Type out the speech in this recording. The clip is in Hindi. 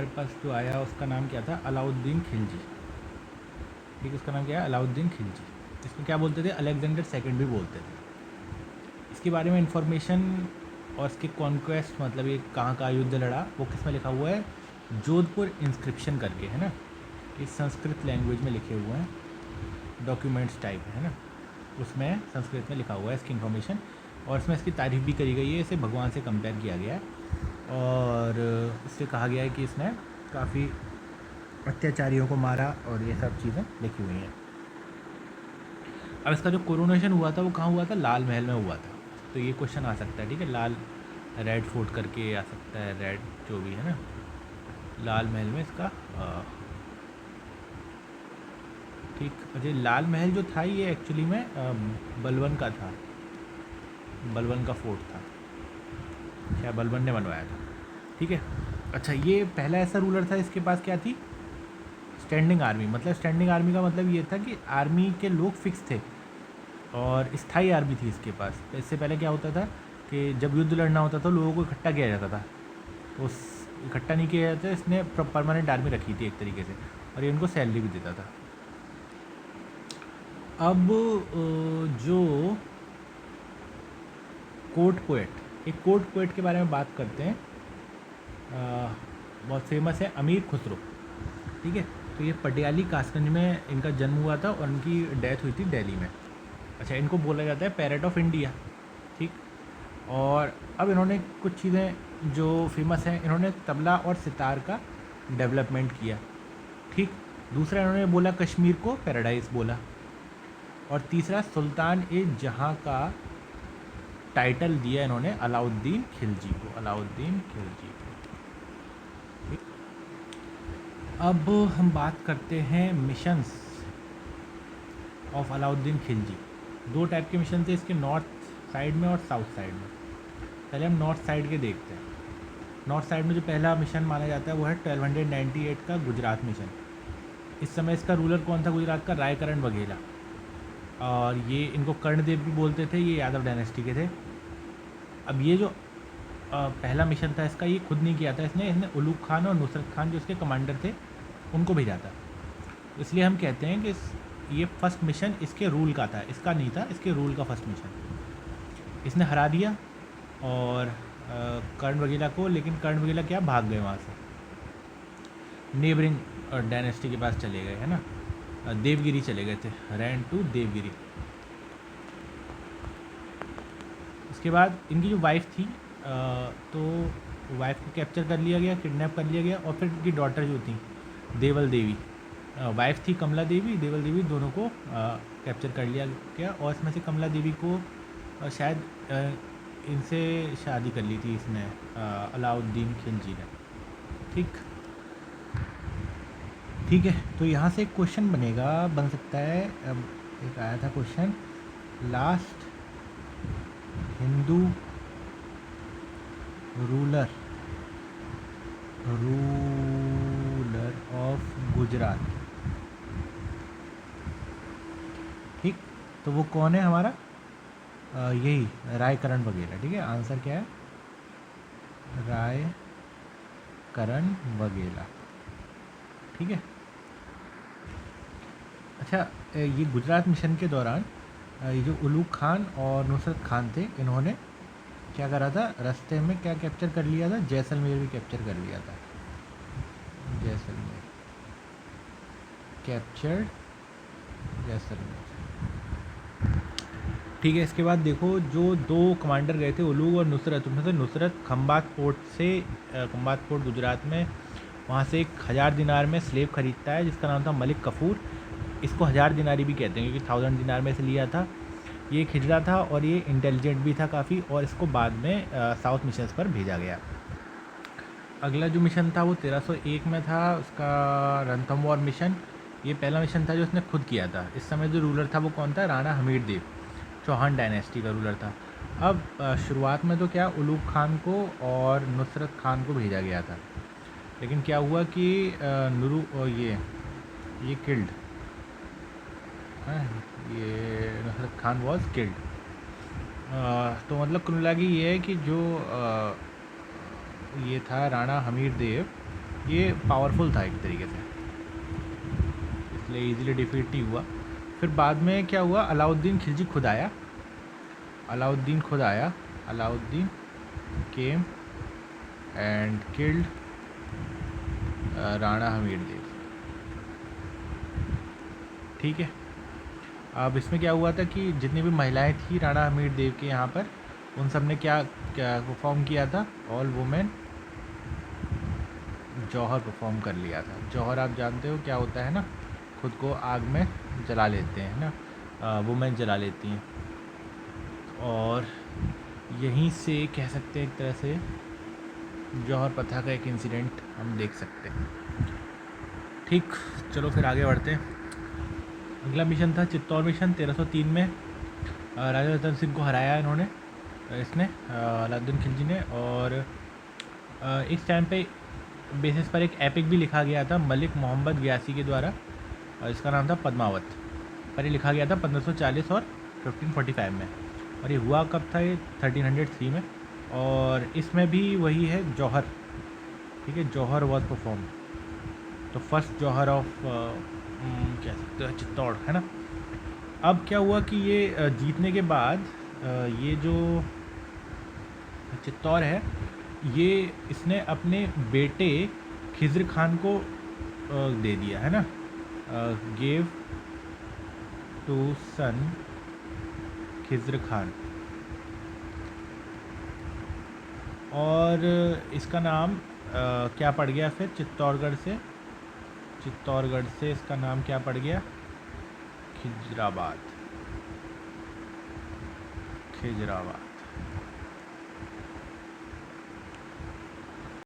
हमारे पास जो आया उसका नाम क्या था, अलाउद्दीन खिलजी। ठीक है, उसका नाम क्या है, अलाउद्दीन खिलजी। इसको क्या बोलते थे, अलेक्जेंडर सेकंड भी बोलते थे। इसके बारे में इंफॉर्मेशन और इसके कॉन्क्वेस्ट, मतलब ये कहाँ का युद्ध लड़ा, वो किस में लिखा हुआ है, जोधपुर इंस्क्रिप्शन करके, है ना। ये संस्कृत लैंग्वेज में लिखे हुए हैं, डॉक्यूमेंट्स टाइप है ना, उसमें संस्कृत में लिखा हुआ है इसकी इन्फॉर्मेशन। और इसमें इसकी तारीफ़ भी करी गई है, इसे भगवान से कंपेयर किया गया है और इससे कहा गया है कि इसने काफ़ी अत्याचारियों को मारा और ये सब चीज़ें लिखी हुई हैं। अब इसका जो कोरोनेशन हुआ था वो कहाँ हुआ था, लाल महल में हुआ था। तो ये क्वेश्चन आ सकता है, ठीक है, लाल रेड फोर्ट करके आ सकता है, रेड जो भी है ना, लाल महल में इसका ठीक। अच्छा, लाल महल जो था ये एक्चुअली में बलबन का था, बलबन का फोर्ट था, क्या बलबन ने बनवाया था, ठीक है। अच्छा, ये पहला ऐसा रूलर था इसके पास क्या थी, स्टैंडिंग आर्मी। मतलब स्टैंडिंग आर्मी का मतलब ये था कि आर्मी के लोग फिक्स थे और स्थायी आर्मी थी इसके पास। इससे पहले क्या होता था कि जब युद्ध लड़ना होता था लोगों को इकट्ठा किया जाता था, उस इकट्ठा नहीं किया जाता, इसने परमानेंट आर्मी रखी थी एक तरीके से, और ये उनको सैलरी भी देता था। अब जो कोर्ट पोएट, एक कोर्ट पोएट के बारे में बात करते हैं, बहुत फेमस है, अमीर खुसरो। ठीक है, तो ये पटियाली कासगंज में इनका जन्म हुआ था और इनकी डेथ हुई थी दिल्ली में। अच्छा, इनको बोला जाता है पैरेट ऑफ इंडिया, ठीक। और अब इन्होंने कुछ चीज़ें जो फेमस हैं, इन्होंने तबला और सितार का डेवलपमेंट किया, ठीक। दूसरा इन्होंने बोला कश्मीर को पैराडाइज बोला, और तीसरा सुल्तान ए जहाँ का टाइटल दिया इन्होंने अलाउद्दीन खिलजी को, अलाउद्दीन खिलजी को, ठीक। अब हम बात करते हैं मिशंस ऑफ अलाउद्दीन खिलजी। दो टाइप के मिशन थे इसके, नॉर्थ साइड में और साउथ साइड में। पहले हम नॉर्थ साइड के देखते हैं। नॉर्थ साइड में जो पहला मिशन माना जाता है वो है 1298 का गुजरात मिशन। इस समय इसका रूलर कौन था गुजरात का, रायकरण वघेला, और ये इनको कर्णदेव भी बोलते थे, ये यादव डायनेस्टी के थे। अब ये जो पहला मिशन था इसका, ये खुद नहीं किया था इसने उलूग खान और नुसरत खान जो इसके कमांडर थे उनको भेजा था। इसलिए हम कहते हैं कि ये फर्स्ट मिशन इसके रूल का था, इसका नहीं था, इसके रूल का फर्स्ट मिशन। इसने हरा दिया और कर्ण वगैरह को, लेकिन कर्ण वगैरह क्या भाग गए वहाँ से, नेबरिंग डायनेस्टी के पास चले गए, है ना, देवगिरी चले गए थे, रैन टू देवगिरी। उसके बाद इनकी जो वाइफ थी तो वाइफ को कैप्चर कर लिया गया, किडनैप कर लिया गया, और फिर इनकी डॉटर जो थी देवल देवी, वाइफ थी कमला देवी, देवल देवी, दोनों को कैप्चर कर लिया गया। और इसमें से कमला देवी को शायद इनसे शादी कर ली थी इसने, अलाउद्दीन खिलजी ने, ठीक। ठीक है, तो यहाँ से एक क्वेश्चन बन सकता है। अब एक आया था question, last Hindu ruler of Gujarat, ठीक। तो वो कौन है हमारा, यही रायकरण वगैरह, ठीक है। आंसर क्या है, रायकरण वगैरह, ठीक है। अच्छा, ये गुजरात मिशन के दौरान ये जो उलूग खान और नुसरत खान थे, इन्होंने क्या करा था, रास्ते में क्या कैप्चर कर लिया था, जैसलमेर भी कैप्चर कर लिया था, जैसलमेर कैप्चर्ड, जैसलमेर, ठीक है। इसके बाद देखो जो दो कमांडर गए थे उलूग और नुसरत, उनमें से नुसरत खंबात पोर्ट गुजरात में, वहाँ से 1000 दिनार में स्लेव खरीदता है जिसका नाम था मलिक कफूर। इसको 1000 दिनारी भी कहते हैं क्योंकि 1000 दिनार में से लिया था। ये एक हिजड़ा था और ये इंटेलिजेंट भी था काफ़ी, और इसको बाद में साउथ मिशंस पर भेजा गया। अगला जो मिशन था वो 1301 में था, उसका रणथंबोर मिशन। ये पहला मिशन था जो उसने खुद किया था। इस समय जो रूलर था वो कौन था, राणा हमीर देव, चौहान डायनेस्टी का रूलर था। अब शुरुआत में तो क्या उलूग खान को और नुसरत खान को भेजा गया था, लेकिन क्या हुआ कि ये किल्ड, ये नुसरत खान वॉज किल्ड। तो मतलब कुल मिला के ये है कि जो ये था राणा हमीर देव, ये पावरफुल था एक तरीके से, इसलिए इजीली डिफीट नहीं हुआ। फिर बाद में क्या हुआ, अलाउद्दीन खिलजी खुद आया, Alauddin came and killed Rana Hamir Dev. ठीक है, अब इसमें क्या हुआ था कि जितनी भी महिलाएं थी राणा हमीर देव के यहाँ पर, उन सब ने क्या क्या परफॉर्म किया था, ऑल वुमेन जौहर परफॉर्म कर लिया था। जौहर आप जानते हो क्या होता है ना, खुद को आग में जला लेते हैं ना, वुमेन जला लेती हैं। और यहीं से कह सकते हैं एक तरह से जौहर प्रथा का एक इंसिडेंट हम देख सकते हैं। ठीक, चलो फिर आगे बढ़ते हैं। अगला मिशन था चित्तौड़ मिशन 1303 में। राजा रतन सिंह को हराया इन्होंने, इसने अलाउद्दीन खिलजी ने। और इस टाइम पे बेसिस पर एक एपिक भी लिखा गया था मलिक मोहम्मद गयासी के द्वारा, इसका नाम था पद्मावत। पर ये लिखा गया था 1540 और 1545 में। और ये हुआ कब था, ये 1303 में। और इसमें भी वही है जौहर, ठीक है, जौहर वॉज परफॉर्म। तो फर्स्ट जौहर ऑफ कह सकते हो चित्तौड़, है ना। अब क्या हुआ कि ये जीतने के बाद ये जो चित्तौड़ है, ये इसने अपने बेटे खिज़्र खान को दे दिया, है ना, गेव टू सन खिज़्र खान। और इसका नाम क्या पड़ गया फिर, चित्तौड़गढ़ से इसका नाम क्या पड़ गया, खिजराबाद।